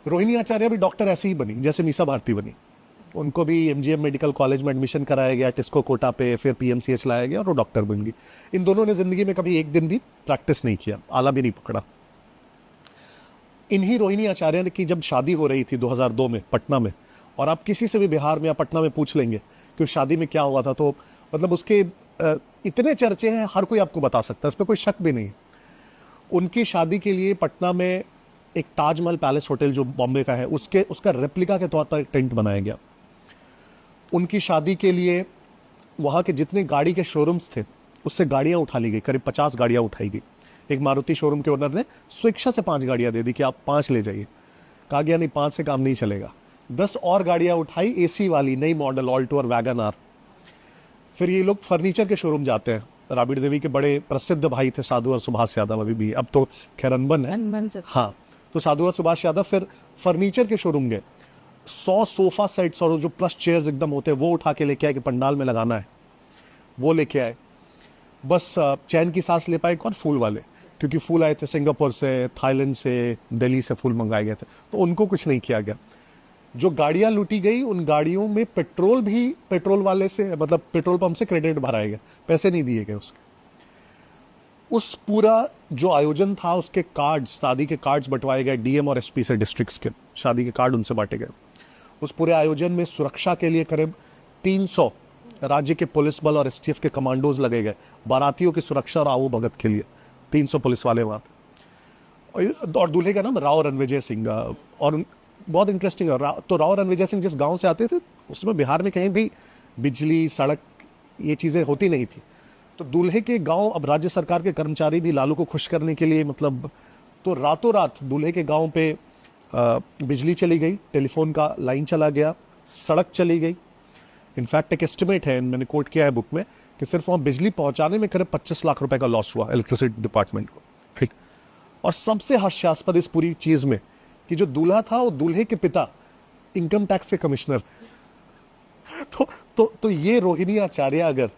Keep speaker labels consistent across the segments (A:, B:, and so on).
A: रोहिणी आचार्य भी डॉक्टर ऐसी ही बनी जैसे मीसा भारती बनी। उनको भी एमजीएम मेडिकल कॉलेज में एडमिशन कराया गया, टिस्को कोटा पे, फिर पीएमसीएच लाया गया और वो डॉक्टर बन गई। इन दोनों ने जिंदगी में कभी एक दिन भी प्रैक्टिस नहीं किया, आला भी नहीं पकड़ा। इन्हीं रोहिणी आचार्य की जब शादी हो रही थी 2002 में पटना में, और आप किसी से भी बिहार में या पटना में पूछ लेंगे कि उस शादी में क्या हुआ था, तो मतलब उसके इतने चर्चे हैं, हर कोई आपको बता सकता है, उस पर कोई शक भी नहीं। उनकी शादी के लिए पटना में एक ताजमहल पैलेस होटल जो बॉम्बे का है, उसका रेप्लिका के तौर पर एक टेंट बनाया गया। उनकी शादी के लिए वहाँ के जितने गाड़ी के शोरूम्स थे उससे गाड़ियाँ उठा ली गई, करीब 50 गाड़ियाँ उठाई गई। एक मारुति शोरूम के ओनर ने स्वेच्छा से 5 गाड़ियाँ दे दी कि आप 5 ले जाइए। कहा गया नहीं, 5 से काम नहीं चलेगा। 10 और गाड़ियाँ उठाई, एसी वाली नई मॉडल ऑल्टो और वैगन आर। फिर ये लोग फर्नीचर के शोरूम जाते हैं। राबड़ी देवी के बड़े प्रसिद्ध भाई थे साधु और सुभाष यादव, अभी भी, अब तो खैर अनबन है। हाँ, तो साधु और सुभाष यादव फिर फर्नीचर के शोरूम गए, 100 सोफा सेट्स और जो प्लस चेयर्स एकदम होते हैं वो उठा के लेके आए कि पंडाल में लगाना है, वो लेके आए। बस चैन की सांस ले पाए कौन? फूल वाले, क्योंकि फूल आए थे सिंगापुर से, थाईलैंड से, दिल्ली से फूल मंगाए गए थे, तो उनको कुछ नहीं किया गया। जो गाड़ियां लूटी गई, उन गाड़ियों में पेट्रोल भी पेट्रोल वाले से, मतलब पेट्रोल पंप से क्रेडिट भराया गया, पैसे नहीं दिए गए उसके। उस पूरा जो आयोजन था उसके कार्ड्स, शादी के कार्ड्स बंटवाए गए डीएम और एसपी से, डिस्ट्रिक्ट्स के शादी के कार्ड उनसे बांटे गए। उस पूरे आयोजन में सुरक्षा के लिए करीब 300 राज्य के पुलिस बल और एसटीएफ के कमांडोज लगे गए, बारातियों की सुरक्षा और आवो भगत के लिए 300 पुलिस वाले वहां थे। और दूल्हे का नाम राव रणविजय सिंह। और बहुत इंटरेस्टिंग है, तो राव रणविजय सिंह जिस गांव से आते थे उसमें बिहार में कहीं भी बिजली, सड़क, ये चीजें होती नहीं थी। तो दूल्हे के गांव, अब राज्य सरकार के कर्मचारी भी लालू को खुश करने के लिए, मतलब, तो रातों रात दूल्हे के गांव पे बिजली चली गई, टेलीफोन का लाइन चला गया, सड़क चली गई। इनफैक्ट एक एस्टिमेट है, मैंने कोट किया है बुक में, कि सिर्फ वहां बिजली पहुंचाने में करीब 25 लाख रुपए का लॉस हुआ इलेक्ट्रिसिटी डिपार्टमेंट को। ठीक। और सबसे हास्यास्पद इस पूरी चीज में कि जो दूल्हा था वो दूल्हे के पिता इनकम टैक्स के कमिश्नर थे। तो ये रोहिणी आचार्य अगर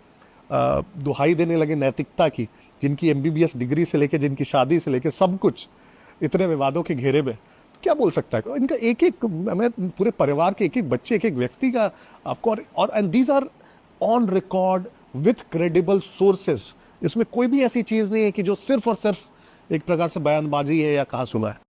A: दुहाई देने लगे नैतिकता की, जिनकी एमबीबीएस डिग्री से लेके, जिनकी शादी से लेके सब कुछ इतने विवादों के घेरे में, क्या बोल सकता है इनका? एक एक, मैं पूरे परिवार के एक एक बच्चे, एक एक व्यक्ति का आपको, और and these are on record with credible sources. इसमें कोई भी ऐसी चीज नहीं है कि जो सिर्फ और सिर्फ एक प्रकार से बयानबाजी है या कहा सुना है।